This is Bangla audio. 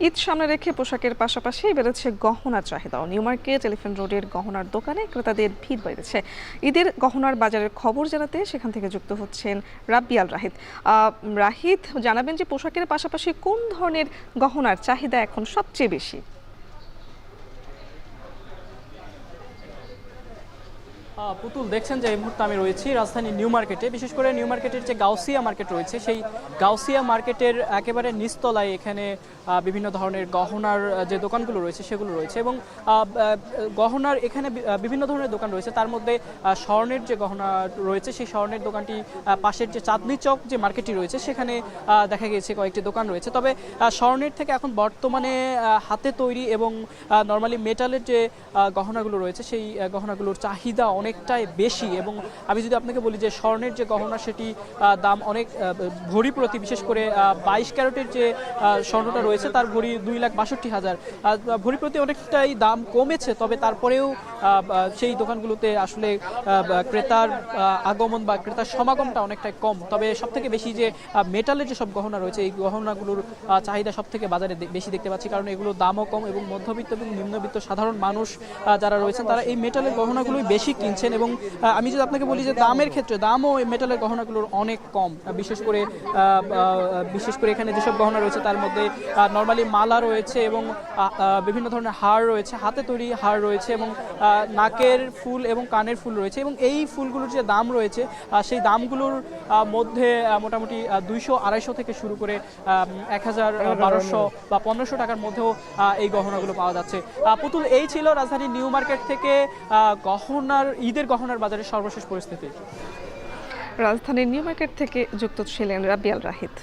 ঈদ সামনে রেখে পোশাকের পাশাপাশি বেড়েছে গহনার চাহিদাও। নিউ মার্কেট, এলিফ্যান্ট রোডের গহনার দোকানে ক্রেতাদের ভিড় বেড়েছে। ঈদের গহনার বাজারের খবর জানাতে সেখান থেকে যুক্ত হচ্ছেন রাব্বিয়াল রাহিদ। রাহিদ, জানাবেন যে পোশাকের পাশাপাশি কোন ধরনের গহনার চাহিদা এখন সবচেয়ে বেশি? পুতুল, দেখছেন যে এই মুহূর্তে আমি রয়েছি রাজধানী নিউ মার্কেটে। বিশেষ করে নিউ মার্কেটের যে গাউসিয়া মার্কেট রয়েছে, সেই গাউসিয়া মার্কেটের একেবারে নিচতলায় এখানে বিভিন্ন ধরনের গহনার যে দোকানগুলো রয়েছে সেগুলো রয়েছে এবং গহনার এখানে বিভিন্ন ধরনের দোকান রয়েছে। তার মধ্যে স্বর্ণের যে গহনা রয়েছে সেই স্বর্ণের দোকানটি পাশের যে চাঁদনি চক যে মার্কেটটি রয়েছে সেখানে দেখা গিয়েছে কয়েকটি দোকান রয়েছে। তবে স্বর্ণের থেকে এখন বর্তমানে হাতে তৈরি এবং নর্মালি মেটালের যে গহনাগুলো রয়েছে সেই গহনাগুলোর চাহিদা অনেকটাই বেশি। এবং আমি যদি আপনাকে বলি যে স্বর্ণের যে গহনা সেটি দাম অনেক ভরি প্রতি, বিশেষ করে 22 ক্যারেটের যে স্বর্ণটা রয়েছে তার ভরি 2,62,000 ভরি প্রতি অনেকটাই দাম কমেছে। তবে তারপরেও সেই দোকানগুলোতে আসলে ক্রেতার আগমন বা ক্রেতার সমাগমটা অনেকটাই কম। তবে সবথেকে বেশি যে মেটালের যেসব গহনা রয়েছে এই গহনাগুলোর চাহিদা সবথেকে বাজারে বেশি দেখতে পাচ্ছি, কারণ এগুলোর দামও কম এবং মধ্যবিত্ত এবং নিম্নবিত্ত সাধারণ মানুষ যারা রয়েছেন তারা এই মেটালের গহনাগুলোই বেশি কিনছেন। এবং আমি যদি আপনাকে বলি যে দামের ক্ষেত্রে দামও এই মেটালের গহনাগুলোর অনেক কম। বিশেষ করে এখানে যেসব গহনা রয়েছে তার মধ্যে নর্মালি মালা রয়েছে এবং বিভিন্ন ধরনের হার রয়েছে, হাতে তৈরি হার রয়েছে এবং নাকের ফুল এবং কানের ফুল রয়েছে। এবং এই ফুলগুলোর যে দাম রয়েছে সেই দামগুলোর মধ্যে মোটামুটি 200-250 থেকে শুরু করে 1000, 1200 বা 1500 টাকার মধ্যেও এই গহনাগুলো পাওয়া যাচ্ছে। পুতুল, এই ছিল রাজধানী নিউ মার্কেট থেকে ঈদের গহনার বাজারের সর্বশেষ পরিস্থিতি। রাজধানীর নিউ মার্কেট থেকে যুক্ত ছিলেন রাব্বিয়াল রাহিদ।